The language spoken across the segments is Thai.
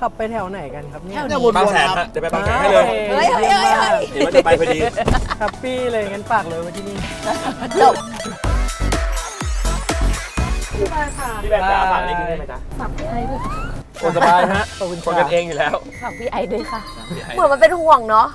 ขับไปแถวไหนกันครับเนี่ย เนี่ยวนๆ บางแสน ครับ ฮะจะไปบางแสนให้เลย เฮ้ย เยี่ยมมาก เห็นว่าจะไปพอดี แฮปปี้เลยงั้นฝากเลยไว้ที่นี่ จบ พี่แบงค์จ๋าฝากนี่คือได้ไหมจ๊ะ ฝากพี่ไอด้วย คนสบายฮะ ขอบคุณ คนกันเองอยู่แล้ว ฝากพี่ไอด้วยค่ะ เหมือนมันเป็นห่วงเนาะ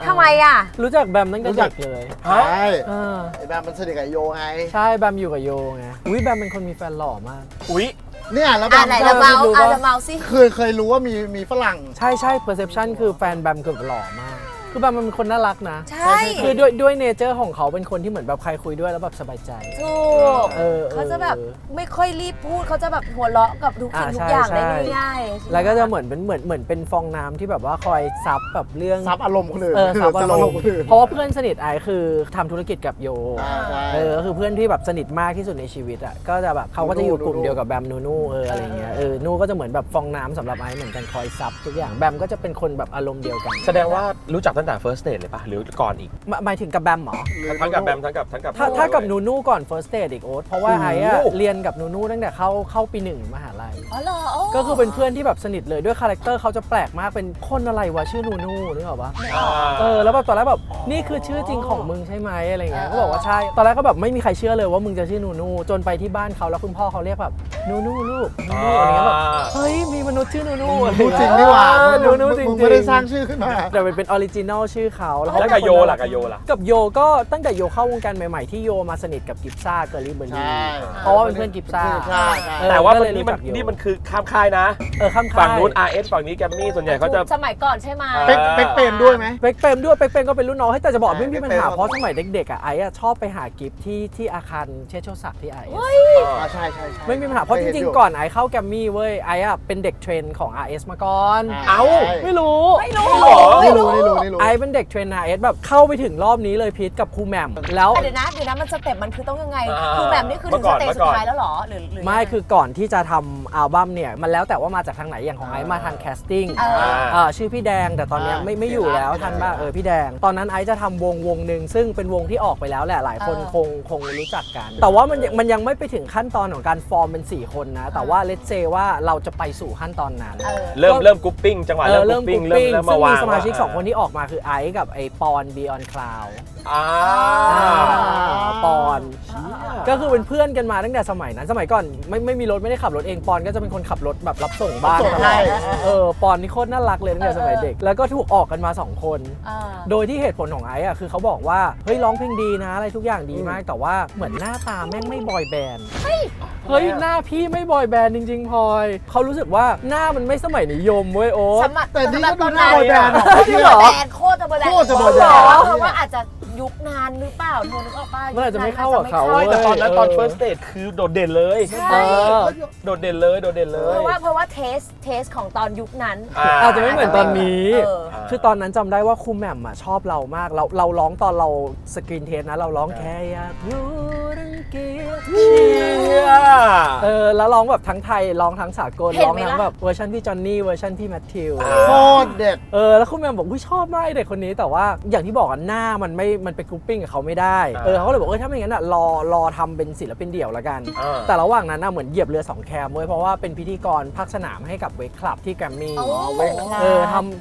ทำไมอ่ะ รู้จักแบมตั้งแต่เด็กเลย ใช่ เออ ไอ้แบมมันสนิทกับโยไง ใช่แบมอยู่กับโยไงอุ้ยแบมเป็นคนมีแฟนหล่อมาก อุ๊ย เนี่ยแล้วแบม ไหนละเมาละเมาสิ เคยรู้ว่ามีฝรั่ง ใช่ perception คือแฟนแบมเกือบหล่อมาก คือแบมมันเป็นคนน่ารักนะ ใช่ คือด้วยเนเจอร์ของเขาเป็นคนที่เหมือนแบบใครคุยด้วยแล้วแบบสบายใจ ถูก เขาจะแบบไม่ค่อยรีบพูดเขาจะแบบหัวเราะกับทุกสิ่งทุกอย่างได้ง่ายๆ แล้วก็จะเหมือนเป็นฟองน้ำที่แบบว่าคอยซับแบบเรื่อง ซับอารมณ์คนอื่น ซับอารมณ์ คนอื่น เพราะว่าเพื่อนสนิทไอคือทำธุรกิจกับโย ใช่ ก็คือเพื่อนที่แบบสนิทมากที่สุดในชีวิตอ่ะก็จะแบบเขาก็จะอยู่กลุ่มเดียวกับแบมนูอะไรเงี้ยนูก็จะเหมือนแบบฟองน้ำสำหรับไอเหมือนกันคอยซับทุกอย่างแบมก็จะเป็นคนแบบอารมณ์เดียวกัน แสดงว่ารู้จักตั้งแต่ first date เลยป่ะ หรือก่อนอีก หมายถึงกับแบมเหรอ ทั้งกับแบมทั้งกับ ถ้ากับนูก่อน first date อีกโอ๊ตเพราะว่าไอ้อะเรียนกับนูตั้งแต่เข้าปีหนึ่งมหาลัย อ๋อเหรอ ก็คือเป็นเพื่อนที่แบบสนิทเลยด้วยคาแรคเตอร์เขาจะแปลกมากเป็นคนอะไรวะชื่อนูนึกออกปะแล้วแบบตอนแรกแบบนี่คือชื่อจริงของมึงใช่ไหมอะไรเงี้ยก็บอกว่าใช่ตอนแรกก็แบบไม่มีใครเชื่อเลยว่ามึงจะชื่อนูจนไปที่บ้านเขาแล้วคุณพ่อเขาเรียกแบบนูลูกนูอะไรเงี้ยแบบเฮ้ยมีมนุษย์ชื่อนู นูจริงนี่หว่า นูจริง มึงไม่ได้สร้างชื่อขึ้นมา แต่เป็นออริจินอลชื่อเขา แล้วกับโยล่ะกับโยล่ะ กับโยก็ตั้งแต่โยเข้าวงการใหม่ๆที่โยมาสนิทกับกิฟซ่าเกอร์ลี่เบอร์ ใช่ รี่เพราะว่าเป็นเพื่อนกิฟซ่า ใช่ แต่ว่า ก็ มัน เลย นี่ รู้ มัน จักโย นี่มันคือข้ามค่ายนะ ข้ามค่าย ฝั่งนู้น RS ฝั่งนี้แกมมี่ส่วนใหญ่เขาจะ สมัยก่อนใช่ไหม เป๊กเป็นด้วยไหม เป๊กเปรมด้วยเป๊กเปรมก็เป็นรุ่นน้องให้แต่จะบอกไม่มีปัญหา เป๊กเปรม เพราะสมัยเด็กๆอ่ะไอ้อะชอบไปหากิฟที่อาคารเชษโชศักดิ์ที่ไอ้ ใช่ ไม่มีปัญหาเพราะจริงๆก่อนไอ้เข้าแกรมมี่เว้ยไอ้อะเป็นเด็กเทรนของ RS มาก่อน เอ้า ไม่รู้ ไม่รู้ นี่รู้ ไอ้เป็นเด็กเทรน RS แบบเข้าไปถึงรอบนี้เลยพีทกับครูแหม่มแล้ว เดี๋ยวนะมันสเต็ปมันคือต้องยังไง อ่า คือแบบนี้คือถึงสเตจสุดท้ายแล้วเหรอหรือ ไม่คือก่อนที่จะทำอัลบั้มเนี่ยมันแล้วแต่ว่ามาจากทางไหนอย่างของไอซ์มาทางแคสติ้งชื่อพี่แดงแต่ตอนเนี้ยไม่อยู่แล้วทันป่ะพี่แดงตอนนั้นไอซ์จะทำวงหนึ่งซึ่งเป็นวงที่ออกไปแล้วแหละหลายคนคงรู้จักกัน แต่ว่ามันยังไม่ไปถึงขั้นตอนของการฟอร์มเป็น4คนนะแต่ว่าเลทเซว่าเราจะไปสู่ขั้นตอนนั้น เริ่มกรุ๊ปปิ้งจังหวะเริ่มกรุ๊ปปิ้งเริ่มมา ซึ่ง วาง มีสมาชิก2คนที่ออกมาคือไอซ์กับไอปอนบีออนคลาว ปอนก็คือเป็นเพื่อนกันมาตั้งแต่สมัยนั้นสมัยก่อนไม่มีรถไม่ได้ขับรถเองปอนก็จะเป็นคนขับรถแบบรับส่งบ้านตลอดปอนนี่โคตรน่ารักเลยตั้งแต่สมัยเด็กแล้วก็ถูกออกกันมา2คนโดยที่เหตุผลของไอ้อะคือเขาบอกว่าเฮ้ยร้องเพลงดีนะอะไรทุกอย่างดีมากแต่ว่าเหมือนหน้าตาแม่งไม่บอยแบนด์เฮ้ยหน้าพี่ไม่บอยแบนด์จริงๆพลอยเขารู้สึกว่าหน้ามันไม่สมัยนิยมเว้ยโอ๊ต แต่นี่ก็ดูหน้าบอยแบนด์ จริงเหรอ โคตรจะบอยแบนด์ โคตรจะบอยแบนด์ เพราะว่าอาจจะยุคนานหรือเปล่าโทนึกออกป่ะ มันอาจจะไม่เข้ากับเขา แต่ตอนนั้นตอน first date คือโดดเด่นเลย โดดเด่นเลยเพราะว่าเทสของตอนยุคนั้น อาจจะไม่เหมือนตอนนี้ เออ คือตอนนั้นจำได้ว่าครูแหม่มชอบเรามากเราร้องตอนเราสกรีนเทสนะเราร้องแค่อยากรู้รังเกียจแล้วร้องแบบทั้งไทยร้องทั้งสากลร้องทั้งแบบเวอร์ชันพี่จอนนี่เวอร์ชันพี่แมทธิว โคตรเด็ด แล้วครูแหม่มบอกชอบมากเด็กคนนี้แต่ว่าอย่างที่บอกกันหน้ามันไปกรุ๊ปปิ้งกับเขาไม่ได้เขาก็เลยบอกถ้าไม่งั้นรอทำเป็นศิลปินเดี่ยวแล้วกันแต่ระหว่างนั้นเหมือนเหยียบเรือ2แคมเว้ยเพราะว่าเป็นพิธีกรภาคสนามให้กับเวกคลับที่แกรมมี่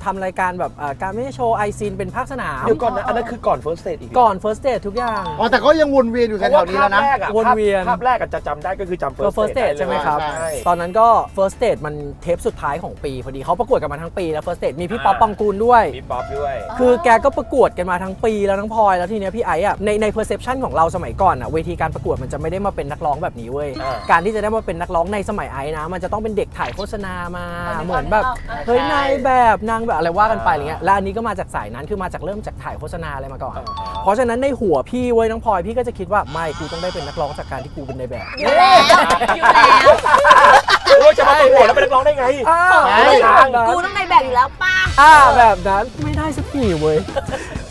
ทำรายการแบบการไม่โชว์ไอซีนเป็นภาคสนาม เดี๋ยวก่อนนะอันนั้นคือก่อน first date อีก ก่อน first date ทุกอย่าง แต่ก็ยังวนเวียนอยู่แถวๆนี้แล้วนะ วนเวียน ภาพแรกจะจำได้ก็คือจำ ก็ first date ใช่ไหมครับ ใช่ ตอนนั้นก็ first date มันเทปสุดท้ายของปีพอดีเขาประกวดกันมาทั้งปีแล้ว first date มีพี่ป๊อปปองกูลด้วย มีป๊อปด้วย คือแกก็ประกวดกันมาทั้งปีแล้วทั้งพลอยแล้วทีเนี้ยพี่ไอ้อะใน perception ของเราสมัยก่อนอะเวทีการประกวดมันจะไม่ได้มาเป็นนักร้องแบบนี้เว้ยการที่จะได้มาเป็นนักร้องในสมัยไอ้นะมันจะต้องเป็นเด็กถ่ายโฆษณามาเหมือนแบบเฮ้ยนายแบบนางแบบอะไรว่ากันไปอะไรเงี้ยและอันนี้ก็มาจากสายนั้นคือมาจากเริ่มจากถ่ายโฆษณาอะไรมาก่อนเพราะฉะนั้นในหัวพี่เว้ยน้องพลอยพี่ก็จะคิดว่าไม่กูต้องได้เป็นนักร้องจากการที่กูเป็นนายแบบ อยู่แล้ว โอ้ยจะมาประกวดแล้วเป็นนักร้องได้ไง กูต้องในแบบอยู่แล้วป้า แบบนั้นไม่ได้สักทีเว้ย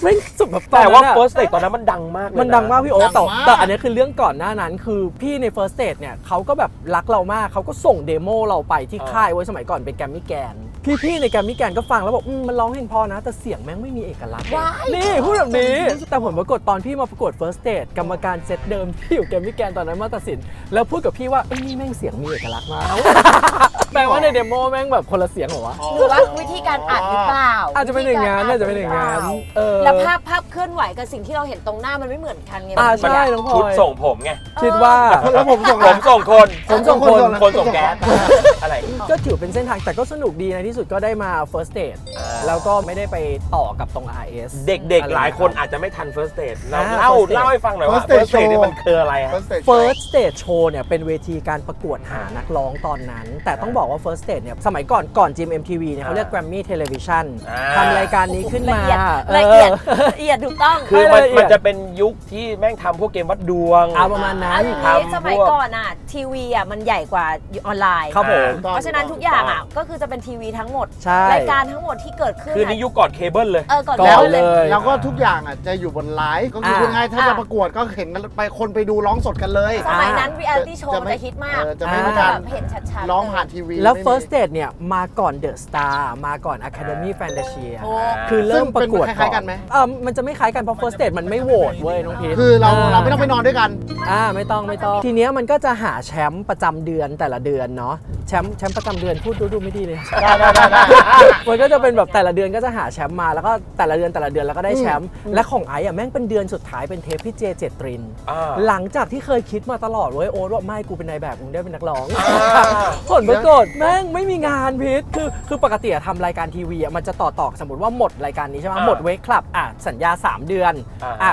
ไม่สุดแบบ แต่ว่า first date ตอนนั้นมันดังมากเลย มันดังมากพี่โอ๊ต ดังมาก แต่อันนี้คือเรื่องก่อนหน้านั้นคือพี่ใน first date เนี่ยเขาก็แบบรักเรามากเขาก็ส่งเดโมเราไปที่ค่ายไว้สมัยก่อนเป็นแกรมมี่แกน พี่ๆในแกรมมี่แกนก็ฟังแล้วบอกมันร้องเพลงพอนะแต่เสียงแม่งไม่มีเอกลักษณ์ ว้าย นี่พูดแบบนี้แต่ผลปรากฏตอนพี่มาประกวด First Stage กรรมการเซตเดิมที่อยู่แกรมมี่แกนตอนนั้นมาตัดสินแล้วพูดกับพี่ว่านี่แม่งเสียงมีเอกลักษณ์มากแปลว่าในเดโมแม่งแบบคนละเสียงเหรอวะ หรือว่าวิธีการอัดหรือเปล่า อาจจะเป็นอย่างงั้นอาจจะเป็นอย่างงั้นเ แล้วภาพเคลื่อนไหวกับสิ่งที่เราเห็นตรงหน้ามันไม่เหมือนกันไง ใช่น้องพล ชุด อย ส่งผมไง คิดว่า แล้วผมส่ง ผมส่งคน ผมส่งคน คนส่งแก๊สอะไร ก็ถือเป็นเส้นทางแต่ก็สนุกดีในที่สุดก็ได้มา First Stage แล้วก็ไม่ได้ไปต่อกับตรง RS เด็กๆหลายคนอาจจะไม่ทัน First Stage เรา First Stage เล่าให้ฟังหน่อยว่า First First Stage Stage นี่ Show มันคืออะไรฮะ First Stage Show เนี่ยเป็นเวทีการประกวดหานักร้องตอนนั้น แต่ต้องบอกว่า First Stage เนี่ยสมัยก่อน GMMTV เนี่ยเขาเรียก Grammy Television ทำรายการนี้ขึ้นมา ละเอียดถูกต้อง คือมันจะเป็นยุคที่แม่งทำพวกเกมวัดดวง ประมาณนั้น สมัยก่อนอ่ะทีวีอ่ะมันใหญ่กว่าออนไลน์ ครับผม เพราะฉะนั้นทุกอย่างอ่ะก็คือจะเป็นทีวีทั้งหมด ใช่ รายการทั้งหมดที่เกิดขึ้น คือนี่ยุคก่อนเคเบิลเลย ก่อน ก่อน แล้ว เลย แล้วก็ทุกอย่างอ่ะจะอยู่บนไลฟ์ก็คือพูดง่ายถ้าจะประกวดก็เห็นกันไปคนไปดูร้องสดกันเลย สมัยนั้นรีแอลิตี้โชว์มันจะฮิตมาก จะไม่มีการ แบบเห็นชัดๆ ร้องผ่านทีวี แล้ว ไม่มี First Stage เนี่ยมาก่อน The Star มาก่อน Academy Fantasia โอ้ คือเริ่มประกวด ซึ่งเป็นคล้ายๆกันไหม มันจะไม่คล้ายกันเพราะ First Stage มันไม่โหวตเว้ยน้องพีท คือเราไม่ต้องไปนอนด้วยกัน ไม่ต้องทีเนี้ยมันก็จะหาแชมป์ประจำเดือนแต่ละเดือนเนาะแชมป์ประจำเดือนพูดดูไม่ดีเลย ได้ มันก็จะเป็นแบบแต่ละเดือนก็จะหาแชมป์มาแล้วก็แต่ละเดือนแล้วก็ได้แชมป์และของไอ้อะแม่งเป็นเดือนสุดท้ายเป็นเทปพี่เจเจตริน หลังจากที่เคยคิดมาตลอดเว้ยโอ๊ตว่าไม่กูเป็นนายแบบมึงได้เป็นนักร้องผลปรากฏแม่งไม่มีงานพีทคือปกติทำรายการทีวีมันจะต่อสมมติว่าหมดรายการนี้ใช่ไหมหมดเวกคลับสัญญา3 เดือ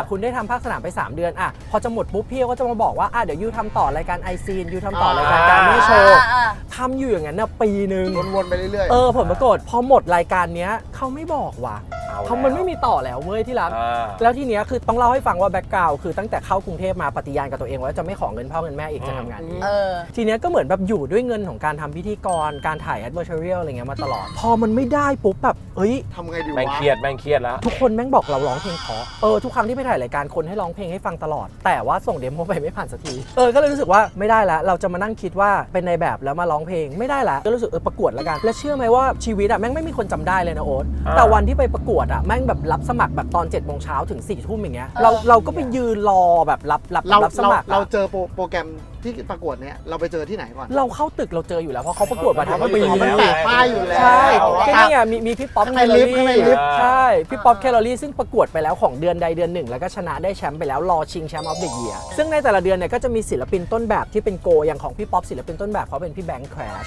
นคุณได้ทำภาคสนามไป3 เดือนพอจะหมดปุ๊บพี่ก็จะมาบอกว่าเดี๋ยวยูทำต่อรายการไอซีนยูทำต่อรายการการไม่โชว์ทำอยู่อย่างนั้นนะปีนึง วนๆไปเรื่อย ผลปรากฏพอหมดรายการเนี้ยเขาไม่บอกว่ะเพราะมันไม่มีต่อแล้วเว้ยที่รักแล้วทีเนี้ยคือต้องเล่าให้ฟังว่าแบ็กกราวด์คือตั้งแต่เข้ากรุงเทพมาปฏิญาณกับตัวเองว่าจะไม่ขอเงินพ่อเงินแม่อีกจะทำงานนี้ทีเนี้ยก็เหมือนแบบอยู่ด้วยเงินของการทำพิธีกรการถ่ายแอดเวอร์ชวลอะไรเงี้ยมาตลอดพอมันไม่ได้ปุ๊บแบบทำไงดีวะ แม่งเครียดแล้ว ทุกคนแม่งบอกเราร้องเพลงเพราะทุกครั้งที่ไปถ่ายรายการคนให้ร้องเพลงให้ฟังตลอดแต่ว่าส่งเดโมไปไม่ผ่านสักทีก็เลยรู้สึกว่าไม่ได้แล้วเราจะมานั่งคิดว่าเป็นในแบบแล้วมาร้องเพลงไม่ได้แล้วก็รู้สึกประกวดแล้วกันและเชื่อไหมว่าชีวิตแม่งไม่มีคนจำได้เลยนะโอ๊ตแต่วันที่ไปประกวดแม่งแบบรับสมัครแบบตอน7 โมงเช้าถึง4 ทุ่มอย่างเงี้ยเราก็ไปยืนรอแบบรับสมัคร เราเจอโปรแกรมที่ประกวดเนี่ยเราไปเจอที่ไหนก่อน เราเข้าตึกเราเจออยู่แล้วเพราะเขาประกวดมาทั้งปี มันแปะป้ายอยู่แล้ว ใช่ก็นี่ไงมีพี่ป๊อป ข้าง แค ใน ลอ ลิฟต์ รี่ ข้างในลิฟต์ ใช่พี่ป๊อปแคลอรี่ซึ่งประกวดไปแล้วของเดือนใดเดือนหนึ่งแล้วก็ชนะได้แชมป์ไปแล้วรอชิงแชมป์ออฟเดอะเยียร์ซึ่งในแต่ละเดือนเนี่ยก็จะมีศิลปินต้นแบบที่เป็นโกอย่างของพี่ป๊อปศิลปินต้นแบบเขาเป็นพี่แบงค์แครช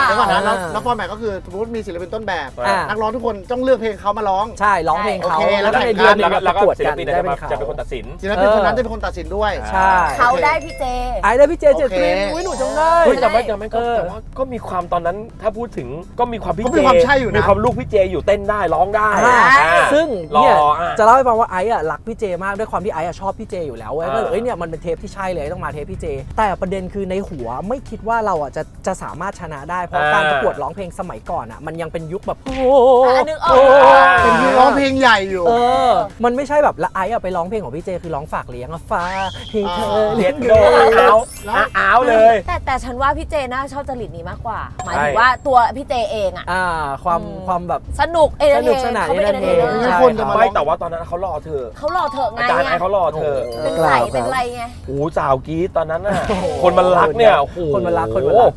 เดี๋ยวก่อนนะแล้วฟอร์แมตก็คือสมมติมีศิลปินต้นแบบนักร้องทุกคนต้องเลือกเพลงเขามาร้อง ใช่ร้องเพลงเขา โอเค แล้วก็ในเดือนหนึง แล้ว ประกวด ศิล กัน ปิน ได้เป็น จะเป็นคนตัดสิน ศิลปินคนนั้นจะเป็นคนตัดสินด้วย ใช่ เขาได้พี่เจ ไอ้ได้พี่เจเจตริน โอเค อุ้ยหนูจำได้ แต่ไม่แต่ว่าก็มีความตอนนั้นถ้าพูดถึงก็มีความพี่ ก็ เจ มีความใช่อยู่นะ มีความลูกพี่เจอยู่เต้นได้ร้องได้ ซึ่ง รอ เนี่ยจะเล่าให้ฟังว่าไอ้รักพี่เจมากด้วยความที่ไอ้ชอบพี่เจอยู่แล้วเว้ยก็เลยเนี่ยมันเป็นเทปที่ใช่เลยต้องมาเทปพี่เจแต่ประเด็นคือในหัวไม่คิดว่าเราจะสามารถชนะได้เพราะการประกวดร้องเพลงสมัยก่อนมันยังเป็นยุคแบบโอ้ นึกออก เป็นที่ร้องเพลงใหญ่อยู่ มันไม่ใช่แบบละไอ้ไปร้องเพลงของพี่เจคือร้องฝากเลี้ยงฟ้าให้เธอ เลี เลี้ ย ย น ง โด ดู อ้าวเลย แต่ฉันว่าพี่เจน่าชอบจริตนี้มากกว่าหมายถึงว่าตัวพี่เจเองความแบบ สนุกเอเน สนุกสนาน เขาเป็นเอเนเตอ เอ ร์ ใช่ คนจะมา ไม่แต่ว่าตอนนั้นเขารอเธอ เขาหล่อเถอะไง อาจารย์ไอ้เขารอเธอ เป็นใสเป็นไรไง โอ้สาวกรี๊ดตอนนั้นน่ะคนมันรักเนี่ยโอ้โห คนมันรัก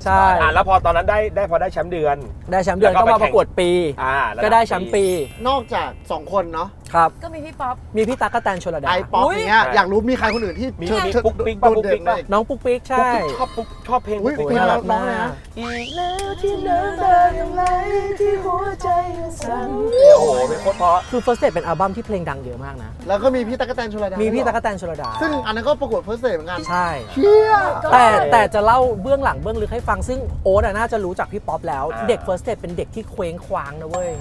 ใช่ แล้วพอตอนนั้นได้พอได้แชมป์เดือน ได้แชมป์เดือนก็มาประกวดปีก็ได้แชมป์ปี นอกจาก2คนเนาะ ครับ ก็มีพี่ป๊อป มีพี่ตั๊กกะแตนชลดา ไอป๊อปอย่างเงี้ยอยากรู้มีใครคนอื่นที่ มี โดดเด่นไหม น้องปุ๊กปิ๊กใช่ ชอบเพลง อุ้ย ปุ๊ก เพล ปิ๊ ง ก เราร้องเลยนะ อีก แล้วที่น้ำตายังไหลที่หัวใจสั่น โอ้โหเป็นโคตรเพราะ คือ First Stage เป็นอัลบั้มที่เพลงดังเยอะมากนะ แล้วก็มีพี่ตั๊กกะแตนชลดา มี มี พี่ตั๊กกะแตนชลดา ซึ่งอันนั้นก็ประกวดเฟิร์สเซเหมือนกัน ใช่ เชี่ย แต่จะเล่าเบื้องหลังเบื้องลึกให้ฟังซึ่งโอ๊ตน่าจะรู้จากพี่ป๊อปแล้วเด็ก First Stage เป็นเด็กที่เคว้งคว้างนะเว้ย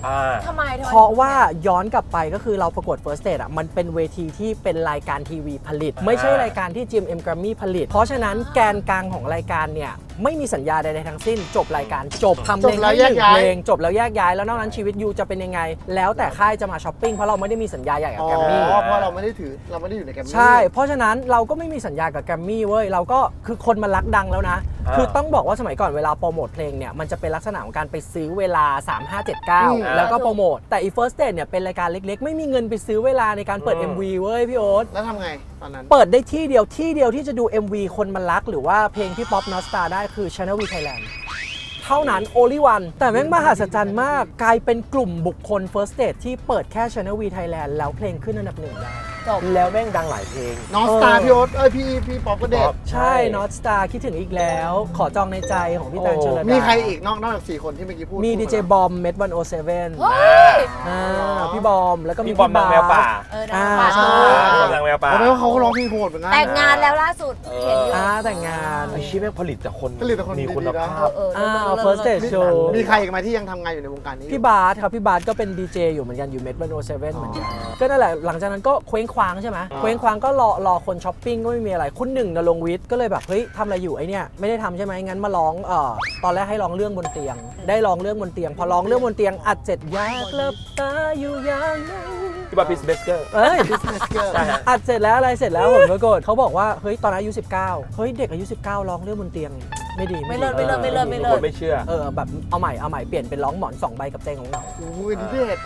ทำไม เพราะว่าย้อนกลับไปก็คือเราประกวด First Stage มันเป็นเวทีที่เป็นรายการทีวีผลิต ไม่ใช่รายการที่ GMM Grammy ผลิต เพราะฉะนั้นแกนกลางของรายการเนี่ยไม่มีสัญญาใดๆทั้งสิ้นจบรายการจบทำเพลงให้หนึ่งเพลงจบแล้วแยกย้ายแล้วนอกนั้นชีวิตยูจะเป็นยังไง แล้วแต่ค่ายจะมาช้อปปิ้งเพราะเราไม่ได้มีสัญญาใหญ่กับแกรมมี่ เพราะเราไม่ได้อยู่ในแกรมมี่ ใช่ เพราะฉะนั้นเราก็ไม่มีสัญญากับแกรมมี่เว้ยเราก็คือคนมันรักดังแล้วนะ คือต้องบอกว่าสมัยก่อนเวลาโปรโมทเพลงเนี่ยมันจะเป็นลักษณะของการไปซื้อเวลา 3579 แล้วก็โปรโมทแต่อี First Date เนี่ยเป็นรายการเล็กๆไม่มีเงินไปซื้อเวลาในการเปิด MV เว้ยพี่โอ๊ต แล้วทำไงตอนนั้น เปิดได้ที่เดียวที่จะดู MV คนมันรักหรือว่าเพลงพี่ป๊อปนอสตาได้คือ Channel V Thailand เท่านั้น only one แต่แม่งมหัศจรรย์มากกลายเป็นกลุ่มบุคคล First Date ที่เปิดแค่ Channel V Thailand แล้วเพลงขึ้นอันดับ 1ได้ จบ แล้วแม่งดังหลายเพลง น้องสตาร์พี่โอ๊ตพี่ป๊อปก็เด็ด ใช่ North Star คิดถึงอีกแล้ว ขอจองในใจของพี่แตงชลดา มีใครอีกนอกจาก4 คนที่เมื่อกี้พูด มีดีเจบอมเม็ด107 เฮ้ย พี่บอมแล้วก็มี พี่บอมนางแมวป่า นะ ใช่ พี่บอมนางแมวป่า ผมไม่ว่าเขาก็ร้องเพลงโหดเหมือนกัน แต่งงานแล้วล่าสุดเห็นอยู่ แต่งงาน ไอ้ชี้แม่งผลิตแต่คน ผลิตแต่คน มีคุณ ดีๆนะ ภาพ First Date มี Show มีใครอีกไหมที่ยังทำงานอยู่ในวงการนี้ พี่บาสครับพี่บาสก็เป็นดีเจอยู่เหมือนกันอยู่เม็ด107เหมือนกันก็นั่นแหละหลังจากนั้นก็เคว้งคว้างใช่ไหมเคว้งคว้างก็รอคนช้อปปิ้งก็ไม่มีอะไรคุณหนึ่งนรงค์วิทย์ก็เลยแบบเฮ้ยทำอะไรอยู่ไอเนี่ยไม่ได้ทำใช่ไหมงั้นมาร้องตอนแรกให้ร้องเรื่องบนเตียงได้ร้องเรื่องบนเตียงพอร้องเรื่องบนเตียงอัดเสร็จอยากหลับตาอยู่อย่างนั้น พี่บอมพิสเบสเกอร์ เอ้ย Business Girl อัดเสร็จแล้วอะไรเสร็จแล้วผมปรากฏเขาบอกว่าเฮ้ยตอนนั้นอายุ19เฮ้ยเด็กอายุ19ร้องเรื่องบนเตียงไม่ดี ไม่เลิศไม่เลิศไม่เลิศไม่ ทุก เลิ ค ศ นไม่เชื่อ แบบเอาใหม่เปลี่ยนเป็นร้องหมอน2 ใบกับเจงของเหงา โอ้ยดีเด็ด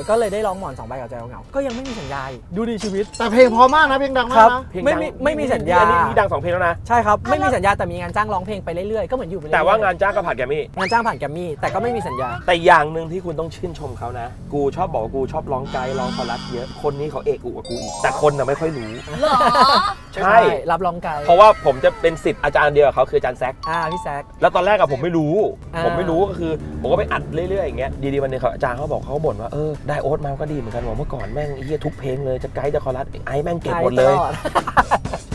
ก็เลยได้ร้องหมอน2 ใบกับเจงของเหงาก็ยังไม่มีสัญญาดูดีชีวิต แต่เพลงเพอมากนะเพลงดัง ค มา รั ก บ นะ เพลง ไม่ ดัง ไม่มีสัญญา อันนี้มีดัง2เพลงแล้วนะ ใช่ครับไม่มีสัญญาแต่มีงานจ้างร้องเพลงไปเรื่อยๆก็เหมือนอยู่ไปเรื่อยๆ แต่ว่างานจ้างก็ผ่านแกรมมี่ งานจ้างผ่านแกรมมี่แต่ก็ไม่มีสัญญา แต่อย่างหนึ่งที่คุณต้องชื่นชมเขานะ กูชอบบอกว่ากูชอบร้องไกด์ร้องคอรัสเยอะ คนนี้เขาเอกอุกว่ากูอีก แต่คนน่ะไม่ค่อยรู้ เหรอ ใช่ รับร้องไกล เพราะว่าผมจะเป็นศิษย์อาจารย์เดียวกับเขาคืออาจารย์แซค พี่แซค แล้วตอนแรกอะผมไม่รู้ อ่า ผมไม่รู้ก็คือผมก็ไปอัดเรื่อยๆอย่างเงี้ย ดีๆวันหนึงเขาอาจารย์เขาบอกเขาบ่นว่าได้โอ๊ตมาก็ดีเหมือนกันว่าเมื่อก่อนแม่งเฮียทุกเพลงเลยจะไกด์จะคอรัสไอ้แม่งเก่งหมดเลย ตอ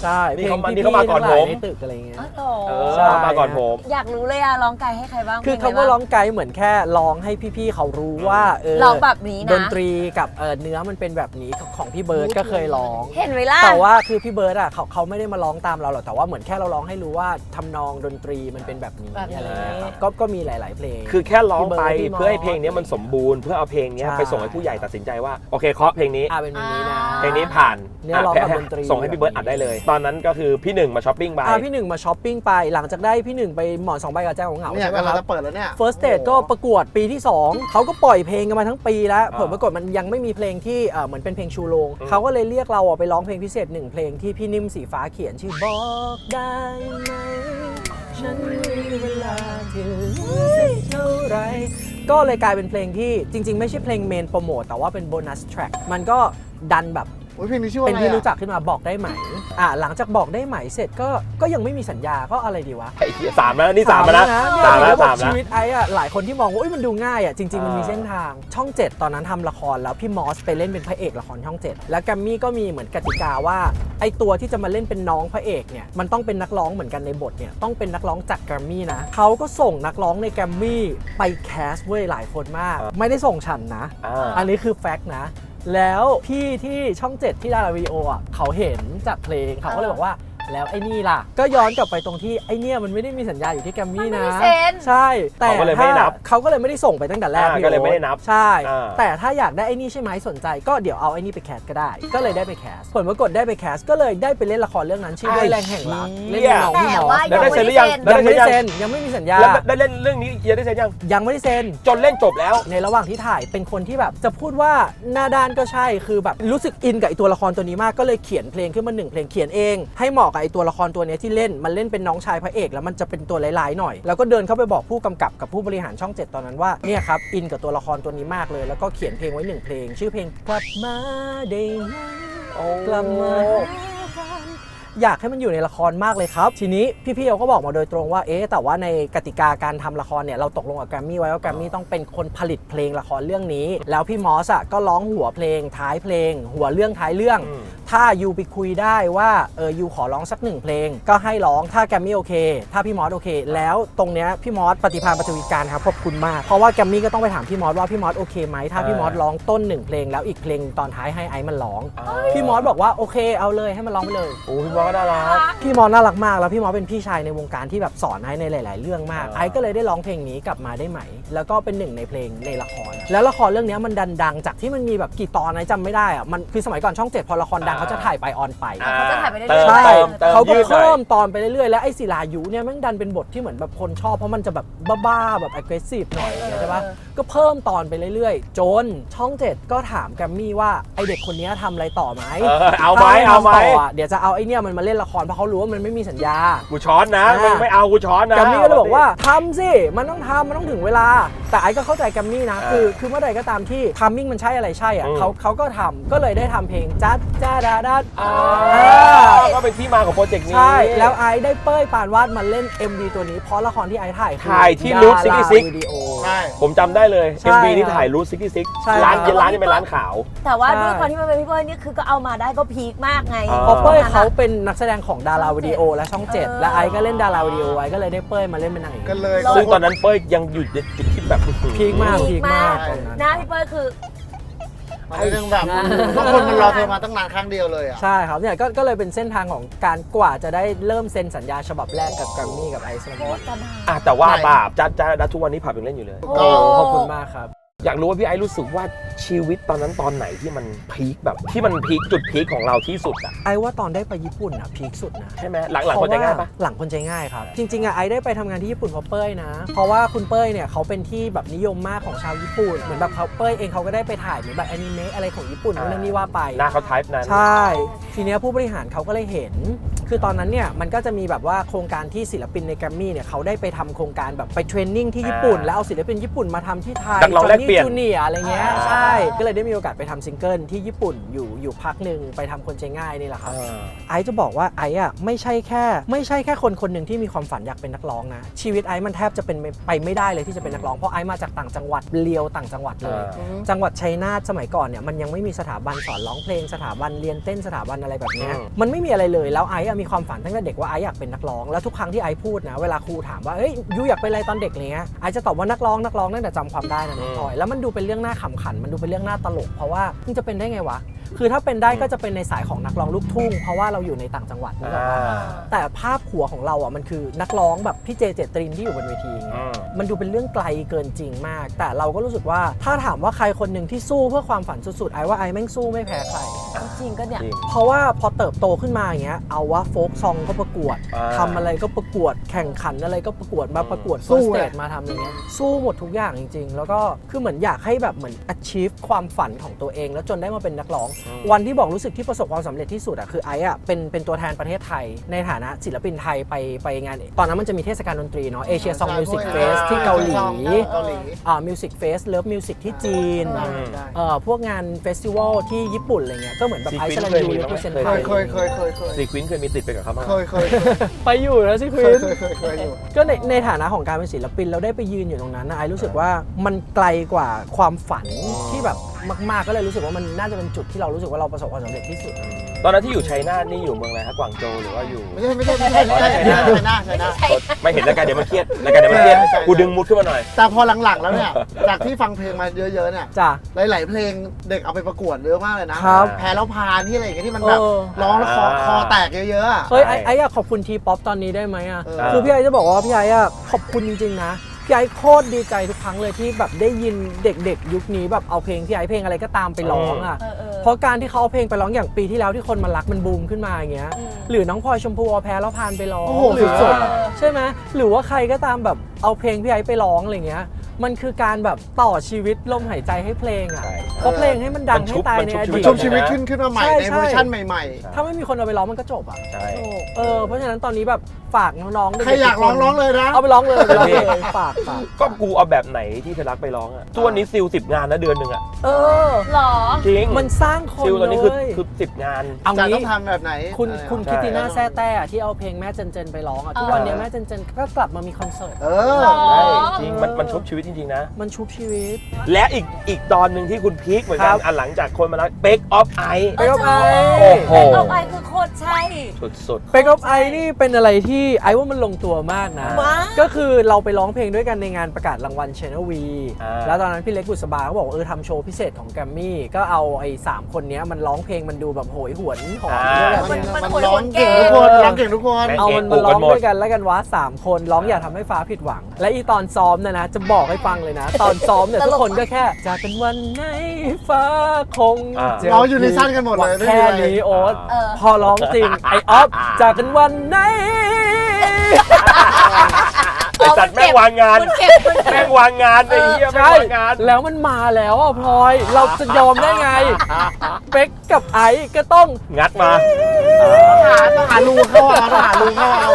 ใช่ นี่เขา พลง นี่เขามาก่อน พี่ๆ ผม ทั้งหลายในตึกอะไรเงี้ย อ๋อเหรอ ใช่ มาก่อนผม อยากรู้เลยอะร้องไกลให้ใครบ้าง คือ เพลง คำ ไหน ว่า บ้าง ร้องไกด์เหมือนแค่ร้องให้พี่ๆเขารู้ว่าร้องแบบนี้นะ ดนตรีกับเนื้อมันเป็นแบบนี้ของพี่เบิร์ดก็เคยร้อง เห็นไหมล่ะ แต่ว่าคือพี่เบิร์ดอ่ะเขาไม่ได้มาร้องตามเราหรอกแต่ว่าเหมือนแค่เราร้องให้รู้ว่าทำนองดนตรีมันเป็นแบบนี้ แบบนี้ อะไรเงี้ยครับก็มีหลาย ๆ เพลง คือแค่ร้องไป พี่เบิร์ด เพื่อให้เพลงนี้มันสมบูรณ์เพื่อเอาเพลงนี้ ใช่ ไปส่งให้ผู้ใหญ่ตัดสินใจว่าโอเคเคาะเพลงนี้ เป็นเพลงนี้นะ เพลงนี้ผ่าน เนื้อร้องกับดนตรี ส่งให้พี่เบิร์ดอัดได้เลย ตอนนั้นก็คือพี่หนึ่งมาช้อปปิ้งไป พี่หนึ่งมาช้อปปิ้งไปหลังจากได้พี่หนึ่งไปหมอน2 ใบกับแจ้งของเหงา เนี่ย ใช่ไหม กำ ค ลัง รับ จะเปิดแล้วเนี่ย First Date ก็ประกวดปีที่ 2เขาก็ปล่อยเพลงกันมาทั้งปีแล้วผลปรากฏมันยังไม่มีเพลงที่เหมือนเป็นเพลงชูโรงเขาก็เลยเรียกเราไปร้องเพลงพิเศษ1 เพลงที่พี่นิ่มสีฟ้าเขียนชื่อบอกได้ไหมฉันมีเวลาที่เหลือสักเท่าไหรก็เลยกลายเป็นเพลงที่จริง ๆ ไม่ใช่เพลงเมนโปรโมทแต่ว่าเป็นโบนัสแทร็กมันก็ดันแบบ โอ้ยเพลงนี้ชื่อว่า เป็น อะไร ที่รู้ อะ จักขึ้นมาบอกได้ไหมหลังจากบอกได้ไหมเสร็จก็ยังไม่มีสัญญาก็อะไรดีวะ ไอ้เหี้ย3แล้วนี่3แล้วนะ สาม 3แล้ว แล้ว 3 ชี แล้ว วิตไอ้หลายคนที่มองว่ามันดูง่ายจริง ๆ มันมีเส้นทางช่อง 7 ตอนนั้นทำละครแล้วพี่มอสไปเล่นเป็นพระเอกละครช่อง 7 แล้วแกรมมี่ก็มีเหมือนกติกาว่าไอ้ตัวที่จะมาเล่นเป็นน้องพระเอกเนี่ยมันต้องเป็นนักร้องเหมือนกันในบทเนี่ยต้องเป็นนักร้องจากแกรมมี่นะเขาก็ส่งนักร้องในแกรมมี่ไปแคสเว้ยหลายคนมาก ไม่ได้ส่งฉันนะ อันนี้คือแฟกต์นะแล้วพี่ที่ช่อง 7 ที่ดาราวีโอเขาเห็นจากเพลงเขาก็เลยบอกว่าแล้วไอ้นี่ล่ะก็ย้อนกลับไปตรงที่ไอ้เนี่ยมันไม่ได้มีสัญญาอยู่ที่แกรมมี่นะ มันไม่ได้เซ็น ใช่แต่ เขาก็เลยไม่ได้นับ เขาก็เลยไม่ได้ส่งไปตั้งแต่แรกพี่ ก็เลยไม่ได้นับ ใช่ อ่า แต่ถ้าอยากได้ไอ้นี่ใช่ไหมสนใจก็เดี๋ยวเอาไอ้นี่ไปแคสก็ได้ ก็เลยได้ไปแคสผลปรากฏได้ไปแคสก็เลยได้ไปเล่นละครเรื่องนั้นชื่อด้วยแรงแห่งรักเล่นเป็นน้องพี่ แต่ มอ ว่า ส แล้วได้เซ็นหรือยัง ยังไม่ได้เซ็นยังไม่มีสัญญา แล้วได้เล่นเรื่องนี้ยังได้เซ็นยัง ยังไม่ได้เซ็น จนเล่นจบแล้ว ในระหว่างที่ถ่ายเป็นคนที่แบบจะพูดว่าหน้าด้านก็ใช่คือแบบรู้สึกอินกับไอตัวละครตัวนี้มากก็เลยเขียนเพลงขึ้นมา1 เพลงเขียนเองให้เหมาะกับไอตัวละครตัวนี้ที่เล่นมันเล่นเป็นน้องชายพระเอกแล้วมันจะเป็นตัวร้ายๆหน่อยแล้วก็เดินเข้าไปบอกผู้กำกับกับผู้บริหารช่อง 7 ตอนนั้นว่าเนี่ยครับอินกับตัวละครตัวนี้มากเลยแล้วก็เขียนเพลงไว้1 เพลงชื่อเพลงกลับมาได้ไหมกลับมาอยากให้มันอยู่ในละครมากเลยครับทีนี้พี่ๆเขาก็บอกมาโดยตรงว่าแต่ว่าในกติกาการทำละครเนี่ยเราตกลงกับแกรมมี่ไว้ว่าแกรมมี่ต้องเป็นคนผลิตเพลงละครเรื่องนี้แล้วพี่มอสก็ร้องหัวเพลงท้ายเพลงหัวเรื่องท้ายเรื่องถ้ายูไปคุยได้ว่ายูขอร้องสัก1 เพลงก็ให้ร้องถ้าแกรมมี่โอเคถ้าพี่มอสโอเคแล้วตรงเนี้ยพี่มอสปฏิภาณปฐวีการครับขอบคุณมากเพราะว่าแกรมมี่ก็ต้องไปถามพี่มอสว่าพี่มอสโอเคไหมถ้าพี่มอสร้องต้น1 เพลงแล้วอีกเพลงตอนท้ายให้ไอซ์มันร้องพี่มอสบอกว่าโอเคเอาเลยให้มันร้องไปเลย โอ้พี่มอส ก็น่ารัก พี่มอสน่ารักมากแล้วพี่มอสเป็นพี่ชายในวงการที่แบบสอนไอ้ในหลาย ๆ เรื่องมาก อ่า ไอ้ก็เลยได้ร้องเพลงนี้กลับมาได้ไหม แล้วก็เป็นหนึ่งในเพลงในละคร แล้วละครเรื่องนี้มันดังจากที่มันมีแบบกี่ตอนไอ้จำไม่ได้อะมันคือสมัยก่อนช่อง 7พอละครดังเขาจะถ่ายไปออนไป เขาจะถ่ายไปเรื่อย เติม ใช่ เติม เขาก็ ยืดหน่อย เพิ่มตอนไปเรื่อยๆ แล้วไอ้ศิลายุเนี่ยแม่งดันเป็นบทที่เหมือนแบบคนชอบเพราะมันจะแบบบ้าๆแบบ aggressive หน่อยอย่างเงี้ยใช่ปะก็เพิ่มตอนไปเรื่อยๆ จนช่อง 7 ก็ถามแกรมมี่ว่าไอเด็กคนนี้ทำอะไรต่อไหม เอาไหม ถ้ เอาไหม ทำต่อะเดี๋ยวจะเอาไอเนี่ยมันมาเล่นละครเพราะเขารู้ว่ามันไม่มีสัญญา กูช้อนนะ อ่า ไม่เอากูช้อนนะ แกรมมี่ก็เลยบอกว่าทำสิมันต้องทำมันต้องถึงเวลา แต่ไอ้ก็เข้าใจแกรมมี่นะคือเมื่อใดก็ตามที่ทัมมิ่งมันใช่อะไรใช่อ่ะเขาก็ทำก็เลยได้ทำเพลงจัดจ้าดาดัด ก็เป็นที่มาของโปรเจกต์นี้ ใช่แล้วไอ้ได้เป้ยปานวาดมาเล่น MV ตัวนี้เพราะละครที่ไอ้ถ่ายคือ ถ่ายที่ Route 66 ดาราวิดีโอ ใช่ ผมจำได้เลย ใช่ MV ที่ถ่ายรูท ใช่ 66ร้านร้านนี่เป็นร้านขาว แต่ว่า ใช่ ด้วยความที่มันเป็นพี่เปิ้ลนี่คือก็เอามาได้ก็พีคมากไง อ่า เพราะเป้ยเขาเป็นนักแสดงของดาราวิดีโอและช่อง 7 และไอ้ก็เล่นดาราวิดีโอไอ้ก็เลยได้เป้ยมาเล่นเป็นนางเอก กันเลย ซึ่งตอนนั้นเป้ยยังอยู่ในจุดที่แบบ พีคมาก พี พี ค ค มาม าก กตอนนั้น หน้าพี่เปิ้ลคือ มันเป็นแบบบางคนมันรอเธอมาตั้งนานครั้งเดียวเลยอ่ะ ใช่ครับเนี่ยก็เลยเป็นเส้นทางของการกว่าจะได้เริ่มเซ็นสัญญาฉบับแรกกับแกรมมี่กับไอซ์ โคตรนาน อ่ะแต่ว่า ไหน ปาบจัดทุกวันนี้ผับยังเล่นอยู่เลย โอ้ ขอบคุณมากครับ อยากรู้ว่าพี่ไอ้รู้สึกว่าชีวิตตอนนั้นตอนไหนที่มันพีคแบบที่มันพีคจุดพีคของเราที่สุดอะ ไอว่าตอนได้ไปญี่ปุ่นอ่ะพีคสุดนะ ใช่ไหมหลังคนใจง่ายปะ หลังคนใจง่ายครับ จริงๆอ่ะไอได้ไปทำงานที่ญี่ปุ่นเพราะเป้ยนะ เพราะว่าคุณเป้ยเนี่ยเขาเป็นที่แบบนิยมมากของชาวญี่ปุ่นเหมือนแบบเขาเป้ยเองเขาก็ได้ไปถ่ายเหมือนแบบแอนิเมะอะไรของญี่ปุ่นนู่นนั่นนี่ว่าไป หน้าเขาไทป์นั้น ใช่ ทีเนี้ยผู้บริหารเขาก็เลยเห็น คือตอนนั้นเนี่ยมันก็จะมีแบบว่าโครงการที่ศิลปินในแกรมมี่เนี่ยเขาได้ไปทำโครงการแบบไปเทรนนิ่งที่ญี่ปุ่น แล้วเอาศิลปินญี่ปุ่นมาทำที่ไทย นักร้องแลกเปลี่ยน จูเนียร์อะไรเงี้ยใช่ ก็เลยได้มีโอกาสไปทำซิงเกิลที่ญี่ปุ่นอยู่พักหนึ่งไปทำคนใจง่ายนี่แหละครับ ไอซ์จะบอกว่าไอซ์อ่ะไม่ใช่แค่คนหนึ่งที่มีความฝันอยากเป็นนักร้องนะชีวิตไอซ์มันแทบจะเป็นไปไม่ได้เลยที่จะเป็นนักร้องเพราะไอซ์มาจากต่างจังหวัดเลียวต่างจังหวัดเลย จังหวัดชัยนาทสมัยก่อนเนี่ยมันยังไม่มีสถาบันสอนร้องเพลงสถาบันเรียนเต้นสถาบันอะไรแบบเนี้ยมันไม่มีอะไรเลยแล้วไอซ์อะมีความฝันตั้งแต่เด็กว่าไอซ์อยากเป็นนักร้องแล้วทุกครั้งที่ไอซ์พูดนะเวลาครูถามว่าเอ้ยยูอยากเป็นอะไรตอนเด็กอะไรเงี้ยไอซ์จะตอบว่านักร้องตั้งแต่จำความได้นะน้องพลอยแล้วมันดูเป็นเรื่องน่าขำขันมันดูเป็นเรื่องน่าตลกเพราะว่ามึงจะเป็นได้ไงวะคือถ้าเป็นได้ก็จะเป็นในสายของนักร้องลูกทุ่งเพราะว่าเราอยู่ในต่างจังหวัดนึกออกปะแต่ภาพหัวของเราอ่ะมันคือนักร้องแบบพี่เจเจตรินที่อยู่บนเวทีไงมันดูเป็นเรื่องไกลเกินจริงมาก แต่เราก็รู้สึกว่าถ้าถามว่าใครคนหนึ่งที่สู้เพื่อความฝันสุดๆไอ้ว่าไอ้แม่งสู้ไม่แพ้ใคร จริงก็เนี่ย เพราะว่าพอเติบโตขึ้นมาอย่างเงี้ยเอาว่าโฟกซองก็ประกวดทำอะไรก็ประกวดแข่งขันอะไรก็ประกวดมาประกวด สู้ สเต อะ จมาทำอะไรเงี้ยสู้หมดทุกอย่างจริง ๆ แล้วก็คือเหมือนอยากให้แบบเหมือน achieve ความฝันของตัวเอง แล้วจนได้มาเป็นนักร้อง วันที่บอกรู้สึกที่ประสบความสำเร็จที่สุดอะคือไอ้อะเป็นตัวแทนประเทศไทยในฐานะศิลปินไทยไปงานตอนนั้นมันจะมีเทศกาลดนตรีเนาะเอเชียซองมิวสิกเฟสที่เกาหลีมิวสิกเฟสเลิฟมิวสิกที่จีนพวกงานเฟสติวัลที่ญี่ปุ่นอะไรเงี้ยก็เหมือนแบบไอซ์แลนด์ยูเปอร์เซ็นต์ไทย เคย ซีควินเคยมีติดไปกับเขาบ้างไหม เคย ไปอยู่แล้วสิควิน เคยอยู่ ก็ในฐานะของการเป็นศิลปินเราได้ไปยืนอยู่ตรงนั้นนะไอรู้สึกว่ามันไกลกว่าความฝันที่แบบมากๆก็เลยรู้สึกว่ามันน่าจะเป็นจุดที่เรารู้สึกว่าเราประสบความสำเร็จที่สุด ตอนนั้นที่อยู่ชัยนาทนี่อยู่เมืองอะไรฮะกวางโจวหรือว่าอยู่ ไม่ใช่หน้า ไม่เห็นรายการเดี๋ยวมันเครียดรายการเดี๋ยวมันเครียด ใช่ กูดึงมุดขึ้นมาหน่อย แต่พอหลังๆแล้วเนี่ยจากที่ฟังเพลงมาเยอะๆเนี่ย จ้ะ หลายๆเพลงเด็กเอาไปประกวดเยอะมากเลยนะครับ แพ้แล้วพานที่อะไรอย่างเงี้ยที่มันแบบ เออ ร้องแล้วคอแตกเยอะๆอะ เฮ้ยไออยากขอบคุณทีป๊อปตอนนี้ได้ไหมอ่ะ เออ คือพี่ไอจะบอกว่าพี่ไออะขอบคุณจริงๆนะพี่ไอโคตรดีใจทุกครั้งเลยที่แบบได้ยินเด็กๆยุคนี้แบบเอาเพลงพี่ไอเพลงอะไรก็ตามไปร้องอ่ะ เพราะการที่เขาเอาเพลงไปร้องอย่างปีที่แล้วที่คนมารักมันบูมขึ้นมาอย่างเงี้ยหรือน้องพลอยชมพูเอาแพ้แล้วพานไปร้อง โอ้โห หรือ สุด ใช่ไหมหรือว่าใครก็ตามแบบเอาเพลงพี่ไอไปร้องอะไรเงี้ยมันคือการแบบต่อชีวิตลมหายใจให้เพลงอ่ะ ใช่ เพราะเพลงให้มันดังให้ตายในอดีต ชุบชีวิตขึ้นมาใหม่ ใช่ ในเวอร์ชันใหม่ ถ้าไม่มีคนเอาไปร้องมันก็จบอ่ะ ใช่ เพราะฉะนั้นตอนนี้แบบฝากน้องๆ ๆใครอยากร้องเลยนะ เอาไปร้องเลยฝาก ก็กูเอาแบบไหนที่เธอรักไปร้องอ่ะทุกวันนี้ซิล10 งานนะเดือนหนึ่งอ่ะ หรอ จริง มันสร้างคน ซิลตอนนี้ เลย คือ10 งาน เอา จะต้ งี้ องทำแบบไหน คุณ อะไรอะ คุณ ใช่ คิตติน่าแซ่แต้อะที่เอาเพลงแม่เจนไปร้องอ่ะทุกวันนี้แม่เจนก็กลับมามีคอนเสิร์ต เออ หรอ ใช่จริงมันชุบชีวิตจริงๆนะ มันชุบชีวิต และอีกตอนหนึ่งที่คุณพีคเหมือนกั ครั น บ อันหลังจากคนมารัก Bake of Ice เบคออฟไอ โอ้โห เอาไปคือโคตรใช่ สุด เบคออฟไอนี่เป็นอะไรที่ไอว่ามันลงตัวมากนะ มาก ก็คือเราไปร้องเพลงด้วยกันในงานประกาศรางวัล Channel V อ่า แล้วตอนนั้นพี่เล็กบุษบาเขาบอกว่าทำโชว์ พิเศษของแกรมมี่ก็เอาไอ้3คนนี้มันร้องเพลงมันดูแบบโหยหวนหอม มันร้องเก่งทุกคนร้องเก่งทุกคน เอามันมาร้องด้วยกันแล้วกันวะ3คนร้องอย่าทำให้ฟ้าผิดหวังและอีตอนซ้อมนะจะบอกให้ฟังเลยนะตอนซ้อมเนี่ยทุกคนก็แค่จากกันวันไหนฟ้าคงเจอ ร้องอยู่ในสั้นกันหมดเลย แค่นี้โอ๊ตพอร้องจริงไอออฟจากกันวันไหน ไอ้สัตว์แม่งวางงานแม่งวางงานไอ้เหี้ยแม่ง ใช่ วางงาน แล้วมันมาแล้วอ่ะพลอยเราจะยอมได้ไงเป๊กกับไอซ์ก็ต้อง งัดมา ต้องหารูเข้าเอาต้องหารูเข้าเอา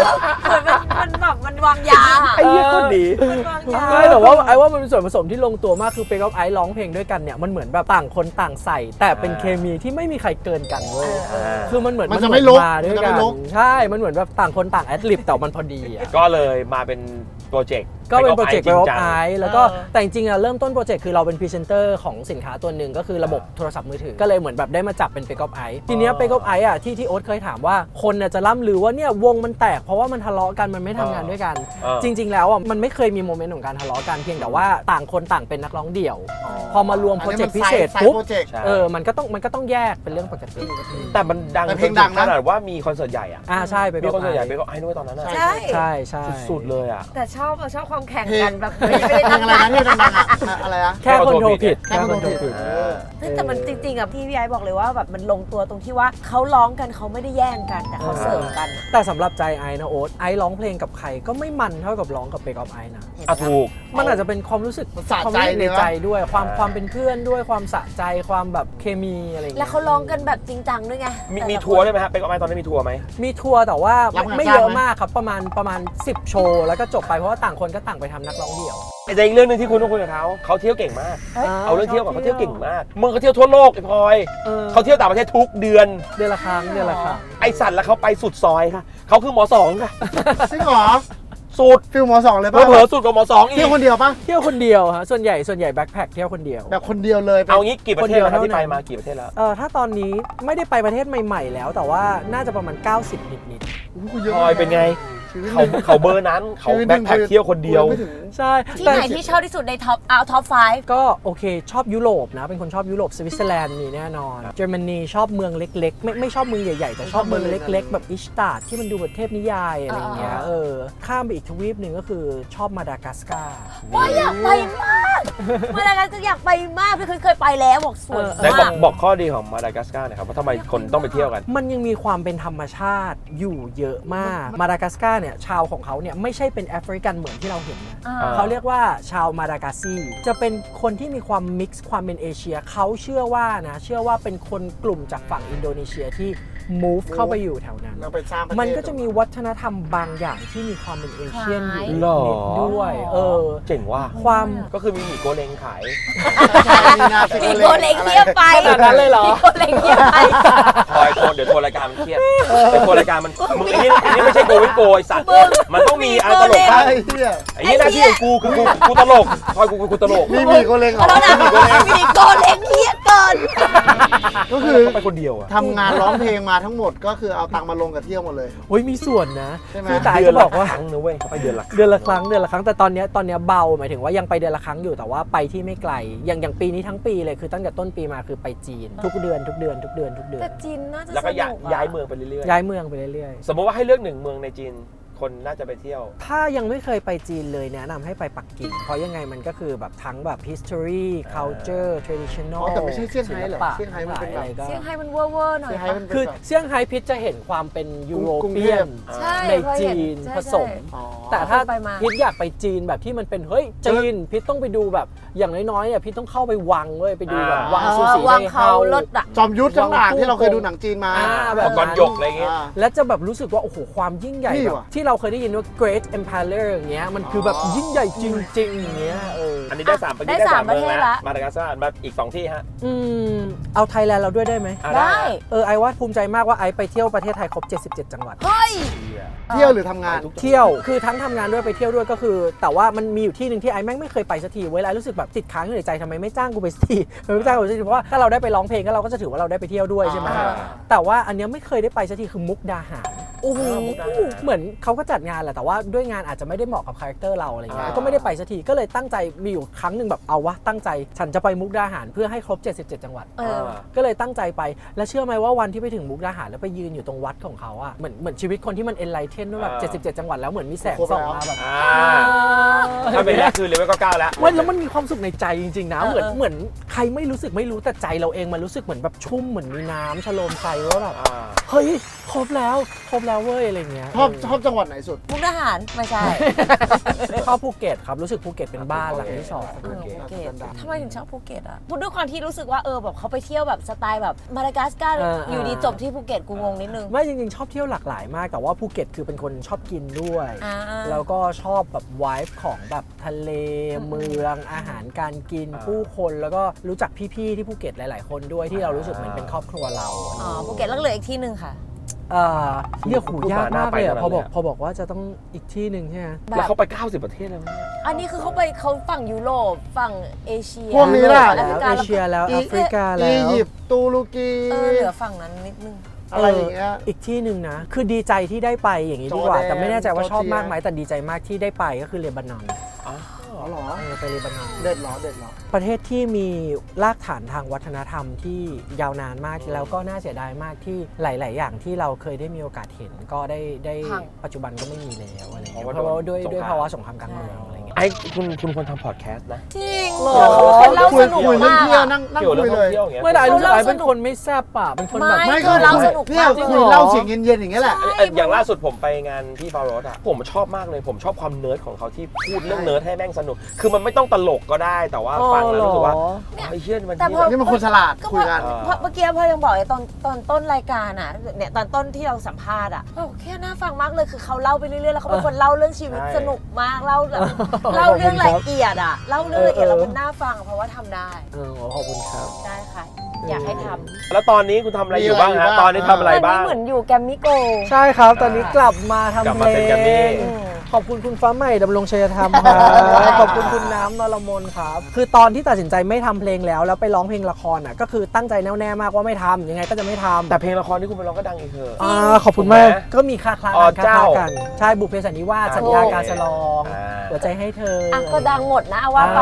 มันแบบมันวางยา ไอ้เหี้ยคนดี มันวางยา ไม่แต่ว่าไอ้ว่ามันเป็นส่วนผสมที่ลงตัวมากคือเป๊กกับไอซ์ร้องเพลงด้วยกันเนี่ยมันเหมือนแบบต่างคนต่างใส่ แต่เป็นเคมีที่ไม่มีใครเกินกันเว้ยคือมันเหมือน มันจะไม่ลุก มาด้วย มันจะ กั ไม่ น ลุก ใช่มันเหมือนแบบต่างคนต่างแอดลิปแต่มันพอดีอ่ะ ก็เลยมาเป็นโปรเจกต์ ก็เป็นโปรเจกต์ จริ ไป ง ออฟ จัง ไอแล้วก็แต่จริงๆอะเริ่มต้นโปรเจกต์คือเราเป็นพรีเซนเตอร์ของสินค้าตัวหนึ่งก็คือระบบโทรศัพท์มือถือก็เลยเหมือนแบบได้มาจับเป็นเปกออฟไอทีเนี้ยเปกออฟไออะที่โอ๊ตเคยถามว่าคนจะล่ำลือว่าเนี่ยวงมันแตกเพราะว่ามันทะเลาะกันมันไม่ทำงานด้วยกัน จริง ๆแล้วอะมันไม่เคยมีโมเมนต์ของการทะเลาะกันเพียงแต่ว่าต่างคนต่างเป็นนักร้องเดี่ยว พอมารวมโปรเจกต์พิเศษปุ๊บ มันก็ต้องแยกเป็นเรื่องปกติ แต่มันดัง แต่เพลงดังนะ ขนาดว่ามีคอนเสิร์ตใหญ่อะ ใช่เปก มี ออ คอน ฟ เสิร์ตใหญ่ ไอ ไปก็ไอ้ด้วยตอนนั้นอะ ใช่ ใช่ สุดเลยอะ แต่ชอบความแข่ง เพล กั ง นแบบ เพลง ไม่ได้ เพล ตั้ ง ง อะไรนะที่ดังๆอ่ะอะไรนะ แค่คนโทรผิด แค่คนโทรผิด แต่มันจริงๆอ่ะพี่ไอ้บอกเลยว่าแบบมันลงตัวตรงที่ว่าเขาร้องกันเขาไม่ได้แย่งกันแต่เขาเสริมกันอะ แต่สำหรับใจไอนะโอ๊ตไอร้องเพลงกับใครก็ไม่มันเท่ากับร้องกับเปกออฟไอนะ อ่ะถูก มันอาจจะเป็นความรู้สึก มันสะ ความ ใจ รู้สึกใน ดีวะ ใจด้วยความเป็นเพื่อนด้วยความสะใจความแบบเคมีอะไรอย่าง แล้ เงี้ วย เขาร้องกันแบบจริงจังด้วยไง มีทัวร์ได้ไหมฮะเป็นก็ไม่ตอนนี้มีทัวร์ไหม มีทัวร์แต่ว่า รับงาน ไม่ จ้าง เยอะ ไหม มากครับประมาณ10 โชว์แล้วก็จบไปเพราะว่าต่างคนก็ต่างไปทำนักร้องเดี่ยว แต่อีกเรื่องหนึงที่คุณต้องคุยกับเขาเที่ยวเก่งมาก เอาเรื่องเที่ยวก่อนเขาเที่ยวเก่งมากมึงเขาเที่ยวทั่วโลกไอ้พลอยเขาเที่ยวต่างประเทศทุกเดือน เดือนละครั้ง ไอสัตว์แล้วเขาไปสุดซอยค่ะเขาคือหมอสองค่ะ จริงเหรอ สุด ฟิลหมอสองเลย เผ ป่ะ ลอๆสุดกว่าหมอสองอีก เที่ยวคนเดียวป่ะ เที่ยวคนเดียวฮะส่วนใหญ่แบ็คแพคเที่ยวคนเดียว แบบคนเดียวเลย เอางี้กี่ประเทศแล้วครับ คนเดียว ที่ไป เท่านั้น มากี่ประเทศแล้ว ถ้าตอนนี้ไม่ได้ไปประเทศใหม่ๆแล้ว แต่ว่าน่าจะประมาณ90นิด พลอยเป็นไงเขาเบอร์นั้นเขาแบ็คแพ็คเที่ยวคนเดียว ๆใช่ ที่ไหนที่ชอบที่สุดในท็อป 5 ก็โอเคชอบยุโรปนะเป็นคนชอบยุโรปสวิตเซอร์แลนด์มีแน่นอนเยอรมนีชอบเมืองเล็กๆไม่ชอบเมืองใหญ่ๆแต่ชอบเมืองเล็กๆแบบอิสตาร์ที่มันดูแบบเทพนิยายอะไรอย่างเงี้ยข้ามไปอีกทวีปหนึ่งก็คือชอบมาดากัสการ์ ว่าอยากไปมากมาดากัสการ์อยากไปมากพี่เคยไปแล้วบอกสวย ไหน มาก บอกข้อดีของมาดากัสการ์หนะครับว่าทำไมคนต้องไปเที่ยวกัน มันยังมีความเป็นธรรมชาติอยู่เยอะมากมาดากัสการ์เนี่ยชาวของเขาเนี่ยไม่ใช่เป็นแอฟริกันเหมือนที่เราเห็นนะ เขาเรียกว่าชาวมาดากัสซีจะเป็นคนที่มีความมิกซ์ความเป็นเอเชียเขาเชื่อว่าเป็นคนกลุ่มจากฝั่งอินโดนีเซียที่ move เข้าไปอยู่แถวนั้น เราไปสร้างประเทศ มันก็จะมีวัฒนธรรมบางอย่างที่มีความเป็นเอเชียนอยู่ หรอ นิดด้วย เจ๋งว่ะ ความ ก็คือมีหมี่โกเลงขาย มีนาซิ มีโกเล็กเทียบไป ขนาดนั้นเลยเหรอ มีโกเล็กเทียบไป พลอยโทรเดี๋ยวโทรรายการมันเครียดเดี๋ยวโทรรายการมันมึงไอ้นี่ไม่ใช่โกวิโกไอสัตว์มันต้องมีอะไรตลก ไอ้ บ้าง เหี้ย ไอ้นี่หน้าที่ของกูคือกูตลกพลอยกูตลก มีโกเลงเหร ขอ อ โทษนะมีโกเล็กเทียบก่อน ก็คือ เขาไปคนเดียวอะ ทำงานร้องเพลงมาทั้งหมดก็คือเอาตังค์มาลงกับเที่ยวหมดเลย โอ้ยมีส่วนนะ ใช่ไหม คือแต่ เดื จะ น บ ละ อกว่า ครั้งนะเว้ยเขาไปเดือนละ เดือนละครั้งแต่ตอนเนี้ยเบาหมายถึงว่ายังไปเดือนละครั้งอยู่แต่ว่าไปที่ไม่ไกลอย่างปีนี้ทั้งปีเลยคือตั้งแต่ต้นปีมาคือไปจีนทุกเดือน แต่จีนน่าจะ แล้วก็ สนุกอะ ย้ายเมืองไปเรื่อย ย้ายเมืองไปเรื่อย ๆสมมติว่าให้เลือกหนึ่งเมืองในจีนคนน่าจะไปเที่ยว ๆถ้ายังไม่เคยไปจีนเลยแนะนำให้ไปปักกิ่งเพราะยังไงมันก็คือแบบทั้งแบบ history culture traditional อ๋อแต่ไม่ใช่เซี่ยงไฮ้เหรอ ศิลปะ เซี่ยงไฮ้มันเป็นแบบ อะไรก็ เซี่ยงไฮ้มันเวอร์ๆหน่อย เซี่ยงไฮ้มันเป็น คือ แบบ เซี่ยงไฮ้พิษจะเห็นความเป็นยูโร กรุง เปี เท ย พ น ใช่ ในจีน ใช่ ผสม อ๋อ แต่ถ้า ไปมา พิษอยากไปจีนแบบที่มันเป็นเฮ้ยจีนพิษต้องไปดูแบบอย่างน้อยๆเนี่ยพิษต้องเข้าไปวังเว้ยไปดูแบบวังซูสี วัง ใน เขา เฮา ลดอ่ะ จอมยุทธทั้งหลายที่เราเคยดูหนังจีนมา แบบ มังกรหยกอะไรเงี้ย และจะแบบรู้สึกว่าโอ้โหความยิ่งใหญ่ นี่ แบบ ว่ะ ที่เราเคยได้ยินว่า Great Empire อย่างเงี้ยมันคือแบบยิ่งใหญ่จริงๆอย่างเงี้ยอันนี้ได้3ประเทศ ได้สาม เมือง ประเทศ แล้ว ละ มาดากัสการ์มาอีก2ที่ฮะ เอาไทยแลนด์เราด้วยได้ไหม อ่ะ ได้ ไอว่าภูมิใจมากว่าไอไปเที่ยวประเทศไทยครบ77 จังหวัด เฮ้ย เที่ยวหรือทำงาน เที่ยวคือทั้งทำงานด้วยไปเที่ยวด้วยก็คือ แต่ว่ามันมีอยู่ที่หนึ่งที่ไอ้แม่งไม่เคยไปสักทีเว้ยไอ้รู้สึกแบบติดค้างอยู่ในใจทำไมไม่จ้างกูไปสักทีทำไมไม่จ้างกูไปสักทีเพราะว่าถ้าเราได้ไปร้องเพลงก็เราก็จะถือว่าเราได้ไปเที่ยวด้วยใช่ไหม อ่า แต่ว่าอันเนี้ยไม่เคยได้ไปสักทีคือมุกดาหาร โอ้โหเหมือนเขาก็จัดงานแหละแต่ว่าด้วยงานอาจจะไม่ได้เหมาะกับคาแรคเตอร์เราอะไรเงี้ยก็ไม่ได้ไปสักทีก็เลยตั้งใจมีอยู่ครั้งหนึ่งแบบเอาวะตั้งใจฉันจะไปมุกดาหารเพื่อให้ครบ77จังหวัดก็เลยตั้งใจไปแล้วเชื่อไหมว่าวันที่ไปถึงมุกดาหารแล้วไปยืนอยู่ตรงวัดของเขาอะเหมือนชีวิตคนที่มันเอนไลเทนด้วยแบบ77จังหวัดแล้วเหมือนมีแสงส่องมาแบบถ้าเป็นแรกคือเลเวล9แล้วแล้วมันมีความสุขในใจจริงๆนะเหมือนใครไม่รู้สึกไม่รู้แต่ใจเราเองมันรู้สึกเหมือนแบบชุ่มเหมือนมีน้ำชโลมใจว่าแบบเฮ้ยครบแล้วเว้ยอะไรเงี้ยชอบจังหวัดไหนสุดมุกดาหารไม่ใช่ชอบภูเก็ตครับรู้สึกภูเก็ตเป็นบ้านหลังที่สองภูเก็ตทำไมถึงชอบภูเก็ตอ่ะพูดด้วยความที่รู้สึกว่าแบบเขาไปเที่ยวแบบสไตล์แบบมาดากัสการ์อยู่ดีจบที่ภูเก็ตกูงงนิดนึงไม่จริงๆชอบเที่ยวหลากหลายมากแต่ว่าภูเก็ตคือเป็นคนชอบกินด้วยแล้วก็ชอบแบบไวฟ์ของแบบทะเลเมืองอาหารการกินผู้คนแล้วก็รู้จักพี่ๆที่ภูเก็ตหลายๆคนด้วยที่เรารู้สึกเหมือนเป็นครอบครัวเราภูเก็ตแล้วเหลืออีกที่นึงค่ะเรียกหูยากมากเลยพอบอกว่าจะต้องอีกที่หนึ่งใช่ไหมแล้วเขาไป90ประเทศแล้วอันนี้คือเขาฝั่งยุโรปฝั่งเอเชียพวกนี้แหละเอเชียแล้วแอฟริกาแล้วอียิปต์ตูรกีเหลือฝั่งนั้นนิดนึงอะไรอย่างเงี้ยอีกที่หนึ่งนะคือดีใจที่ได้ไปอย่างนี้ดีกว่าแต่ไม่แน่ใจว่าชอบมากไหมแต่ดีใจมากที่ได้ไปก็คือเลบานอนหรอไปเลบานอนเด็ดหรอประเทศที่มีรากฐานทางวัฒนธรรมที่ยาวนานมากแล้วก็น่าเสียดายมากที่หลายๆอย่างที่เราเคยได้มีโอกาสเห็นก็ได้ปัจจุบันก็ไม่มีแล้วอะไรเงี้ยเพราะว่าด้วยภาวะสงครามกลางเมืองอะไรเงี้ยไอ้คุณควรทำพอดแคสต์นะจริงเขาเล่าสนุกมากนั่งคุยเลยไม่ได้รู้สึกเป็นคนไม่แซ่บป่ะเป็นคนแบบไม่คือเล่าสนุกเนี่ยคุยเล่าเสียงเย็นๆอย่างเงี้ยแหละอย่างล่าสุดผมไปงานที่ฟาโรสอ่ะผมชอบมากเลยผมชอบความเนิร์ดของเขาที่พูดเรื่องเนิร์ดให้แม่งสนุกคือมันไม่ต้องตลกก็ได้แต่ว่าฟังแล้วรู้สึกว่าไอ้เชี่ยมันนี่มันคนฉลาดคุยกันเมื่อกี้พ่อยังบอกไอ้ตอนต้นรายการอ่ะเนี่ยตอนต้นที่เราสัมภาษณ์อ่ะแค่น่าฟังมากเลยคือเขาเล่าไปเรื่อยๆแล้วเขาเป็นคนเล่าเรื่องชีวิตสนุกมากเล่าเรื่องละเอียดอ่ะเล่าเรื่องละเอียดแล้วมันน่าฟังเพราะว่าทำได้ขอบคุณครับได้ค่ะอยากให้ทำแล้วตอนนี้คุณทำอะไรอยู่บ้างฮะตอนนี้ทำอะไรบ้างตอนนี้เหมือนอยู่แกมมี่โกใช่ครับตอนนี้กลับมาทำเพลงขอบคุณคุณฟ้าใหม่ดำรงชัยธรรมครับขอบคุณคุณน้ำนรมนครับคือตอนที่ตัดสินใจไม่ทำเพลงแล้วไปร้องเพลงละครอ่ะก็คือตั้งใจแน่วแน่มากว่าไม่ทำยังไงก็จะไม่ทำแต่เพลงละครที่คุณไปร้องก็ดังอีกเถอะขอบคุณมากก็มีคลากันใช่บุพเพสันนิวาสสัญญาการฉลองหัวใจให้เธอก็ดังหมดนะว่าไป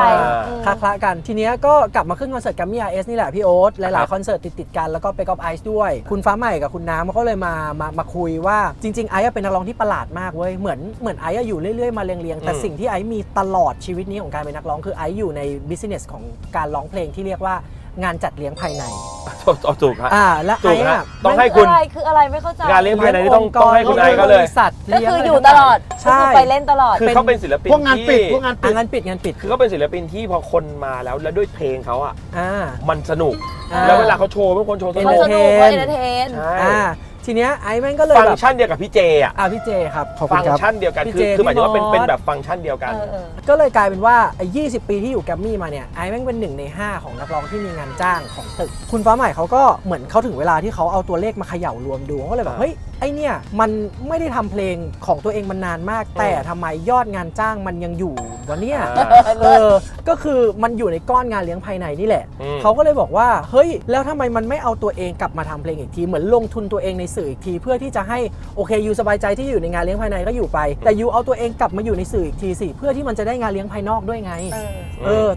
คลากันทีเนี้ยก็กลับมาขึ้นคอนเสิร์ตแกรมมี่ RS นี่แหละพี่โอ๊ตหลายๆคอนเสิร์ตติดกันแล้วก็ไปกอล์ฟไอซ์ด้วยคุณฟ้าใหม่กับคุณน้ำเขาเลยมาคุยว่าจริงๆไอซ์เป็นนักร้องที่ประหลาดมากเว้ยเหมือนไอซ์อยู่เรื่อยๆมาเรียงแต่สิ่งที่ไอซ์มีตลอดชีวิตนี้ของการเป็นนักร้องคือไอซ์อยู่ในบิสเนสของการร้องเพลงที่เรียกว่างานจัดเลี้ยงภายในถูกครับและไอ้ต้องให้คุณคืออะไรไม่เข้าใจงานเลี้ยงภายในนี่ต้องให้คุณไอ้ก็เลยก็คืออยู่ตลอดคือไปเล่นตลอดคือเขาเป็นศิลปินพวกงานปิดคือเขาเป็นศิลปินที่พอคนมาแล้วด้วยเพลงเขาอ่ะมันสนุกแล้วเวลาเขาโชว์เป็นคนโชว์สนุกเอนเตอร์เทนทีเนี้ยไอ้แม่งก็เลยฟังก์ชันเดียวกับพี่เจอ่ะพี่เจครับฟังก์ชันเดียวกันคือหมายถึงว่าเป็นแบบฟังก์ชันเดียวกันก็เลยกลายเป็นว่า20 ปีที่อยู่แกรมมี่มาเนี่ยไอ้แม่งเป็น1 ใน 5ของนักร้องที่มีงานจ้างของตึกคุณฟ้าใหม่เขาก็เหมือนเขาถึงเวลาที่เขาเอาตัวเลขมาเขย่ารวมดูเขาเลยแบบเฮ้ยไอเนี่ยมันไม่ได้ทำเพลงของตัวเองมันนานมากแต่ทำไมยอดงานจ้างมันยังอยู่วะเนี่ยก็คือมันอยู่ในก้อนงานเลี้ยงภายในนี่แหละเขาก็เลยบอกว่าเฮ้ยแล้วทำไมมันไม่เอาตัวเองกลับมาทำเพลงอีกทีเหมือนลงทุนตัวเองในสื่ออีกทีเพื่อที่จะให้โอเคยูสบายใจที่อยู่ในงานเลี้ยงภายในก็อยู่ไปแต่ยูเอาตัวเองกลับมาอยู่ในสื่ออีกทีสิเพื่อที่มันจะได้งานเลี้ยงภายนอกด้วยไง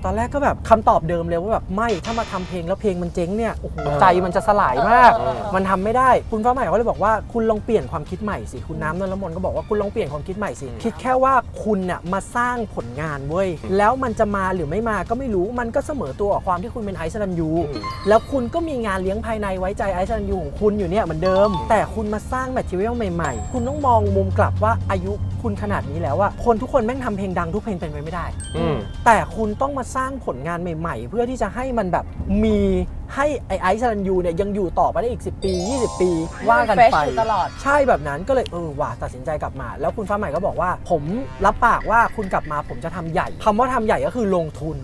ตอนแรกก็แบบคำตอบเดิมเลยว่าแบบไม่ถ้ามาทำเพลงแล้วเพลงมันเจ๊งเนี่ยโอ้โหใจมันจะสลายมากมันทำไม่ได้คุณฟ้าใหม่เขาเลยบอกว่าคุณลองเปลี่ยนความคิดใหม่สิคุณน้ำนรมนก็บอกว่าคุณลองเปลี่ยนความคิดใหม่สิคิดแค่ว่าคุณน่ะมาสร้างผลงานเว้ยแล้วมันจะมาหรือไม่มาก็ไม่รู้มันก็เสมอตัวกับความที่คุณเป็นไอซ์สรัญยูแล้วคุณก็มีงานเลี้ยงภายในไว้ใจไอซ์สรัญยูของคุณอยู่เนี่ยเหมือนเดิมแต่คุณมาสร้างแมททีเรียลใหม่ๆคุณต้องมองมุมกลับว่าอายุคุณขนาดนี้แล้วว่าคนทุกคนแม่งทำเพลงดังทุกเพลงเป็นไปไม่ได้แต่คุณต้องมาสร้างผลงานใหม่ๆเพื่อที่จะให้มันแบบมีให้ไอซ์สรัญยูเนี่ยยังอยู่ต่อไปได้อีก10 ปี20 ปีว่ากันไปตลอดใช่แบบนั้นก็เลยว่ะตัดสินใจกลับมาแล้วคุณฟ้าใหม่ก็บอกว่าผมรับปากว่าคุณกลับมาผมจะทำใหญ่คำว่าทำใหญ่ก็คือลงทุน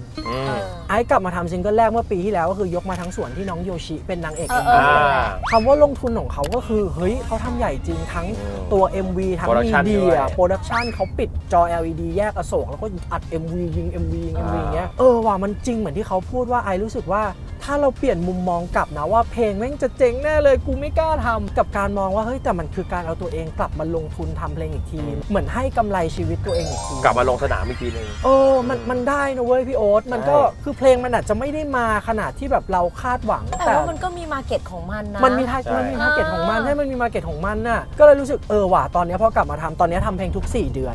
ไอ้กลับมาทำซิงเกิลแรกเมื่อปีที่แล้วก็คือยกมาทั้งส่วนที่น้องโยชิเป็นนางเอกคำว่าลงทุนของเขาก็คือเฮ้ยเขาทำใหญ่จริงทั้งตัว MV ทั้งมีเดียโปรดักชันเขาปิดจอ LED แยกอโศกแล้วก็อัด MV ยิง MV เงี้ยว่ามันจริงเหมือนที่เขาพูดว่าไอ้รู้สึกว่าท ถ้าเราเปลี่ยนมุมมองกลับนะว่าเพลงแม่งจะเจ๊งแน่เลยกูไม่กล้าทำกับการมองว่าเฮ้ยแต่มันคือการเอาตัวเองกลับมาลงทุนทำเพลงอีกทีเหมือนให้กำไรชีวิตตัวเองอีกที กลับมาลงสนามอีกทีนึง มันได้นะเว้ยพี่โอ๊ตมันก็ ใช่ คือเพลงมันอาจจะไม่ได้มาขนาดที่แบบเราคาดหวัง แต่ว่ามันก็มีมาร์เก็ตของมันนะ มันมีมาร์เก็ตของมันให้มันมีมาร์เก็ตของมันน่ะก็เลยรู้สึกว่ะตอนนี้พอกลับมาทำตอนนี้ทำเพลงทุก 4 เดือน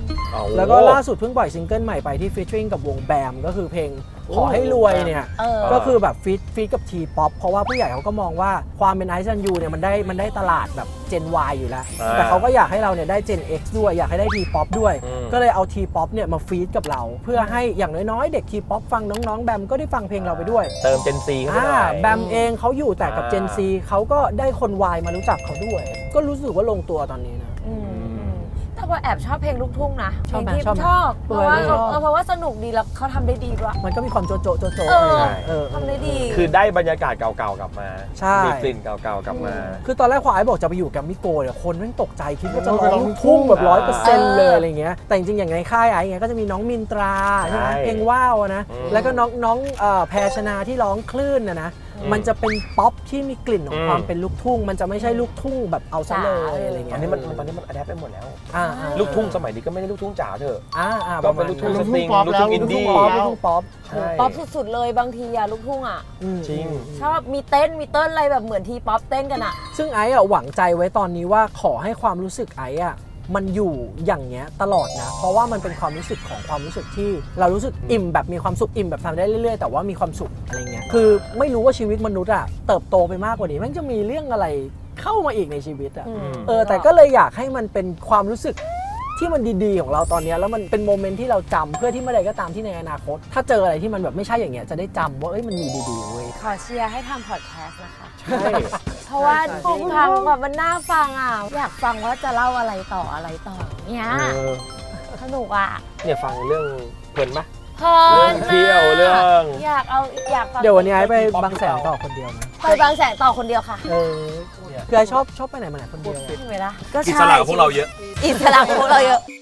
แล้วก็ล่าสุดเพิ่งปล่อยซิงเกิลใหม่ไปที่ฟีเจอริงกับวงแบมก็คือเพลงขอให้รวยเนี่ยก็คือแบบฟีดกับทีป๊อปเพราะว่าผู้ใหญ่เขาก็มองว่าความเป็นไอซ์ซันยูเนี่ยมันได้ตลาดแบบเจน Y อยู่แล้วแต่เขาก็อยากให้เราเนี่ยได้เจน X ด้วยอยากให้ได้ทีป๊อปด้วยก็เลยเอาทีป๊อปเนี่ยมาฟีดกับเราเพื่อให้อย่างน้อยๆเด็กทีป๊อปฟังน้องๆแบมก็ได้ฟังเพลงเราไปด้วยเติมเจนซีเข้าไปหน่อย แบมเองเขาอยู่แต่กับเจนซีเขาก็ได้คน Y มารู้จักเขาด้วย ก็รู้สึกว่าลงตัวตอนนี้นะแต่ว่าแอบชอบเพลงลูกทุ่งนะ ชอบไหม เพลงที่ ชอบไหม ชอบเพราะว่า ชอบ เพราะว่าสนุกดีแล้วเขาทำได้ดีด้วย มันก็มีความโจ๊ะ ทำได้ดี คือได้บรรยากาศเก่าๆกลับมา ใช่ มีกลิ่นเก่าๆกลับมา คือตอนแรกควายบอกจะไปอยู่แกรมมี่โกลด์เนี่ยคนแม่งตกใจคิดว่าจะร้องลูกทุ่งแบบ100%เลยอะไรเงี้ยแต่จริงๆอย่างในค่ายไอ้เงี้ยก็จะมีน้องมินตราใช่ไหมเพลงว่าวนะแล้วก็น้องแพรชนาที่ร้องคลื่นนะมันจะเป็นป๊อปที่มีกลิ่นของความเป็นลูกทุ่งมันจะไม่ใช่ลูกทุ่งแบบเอาซะเลยอะไร ตอ เงี้ น ย นี้มันอะแดปไปหมดแล้ว ลู ลูกทุ่งสมัยนี้ก็ไม่ได้ลูกทุ่งจ๋าเถอะ ก็ ก็เป็นลูกทุ่งสตริง ป๊อป ลูก แล้ว ทุ่งอินดี้ ลูกทุ่งป๊อป ใช่ ป๊อปสุดๆเลยบางทีอะลูกทุ่งอะ จริง ชอบมีเต้นมีเต้นอะไรแบบเหมือนทีป๊อปเต้นกันอะ ซึ่งไอ้หวังใจไว้ตอนนี้ว่าขอให้ความรู้สึกไอ้มันอยู่อย่างเงี้ยตลอดนะเพราะว่ามันเป็นความรู้สึกของความรู้สึกที่เรารู้สึกอิ่มแบบมีความสุขอิ่มแบบทำได้เรื่อยๆแต่ว่ามีความสุขอะไรเงี้ยคือไม่รู้ว่าชีวิตมนุษย์เติบโตไปมากกว่านี้มันจะมีเรื่องอะไรเข้ามาอีกในชีวิตแต่ก็เลยอยากให้มันเป็นความรู้สึกที่มันดีๆของเราตอนนี้แล้วมันเป็นโมเมนต์ที่เราจำเพื่อที่เมื่อใดก็ตามที่ในอนาคตถ้าเจออะไรที่มันแบบไม่ใช่อย่างเงี้ยจะได้จำว่ามันมีดีๆเว้ย ขอเชียร์ให้ทำพอดแคสต์นะคะ ใช่ เพราะว่าฟังแบบมันน่าฟังอ่ะอยากฟังว่าจะเล่าอะไรต่อเนี่ยสนุกอ่ะ เนี่ยฟังเรื่องเพลินไหม เพลิน เที่ยวเรื่อง อยากฟัง เดี๋ยววันนี้ไอ้ไปบางแสนต่อคนเดียวนะ ไปบางแสนต่อคนเดียวค่ะ คือไอ้ชอบไปไหนมาไหนคนเดียว ใช่ไหมล่ะ อิสระกับพวกเราเยอะ อิสระกับพวกเราเยอะ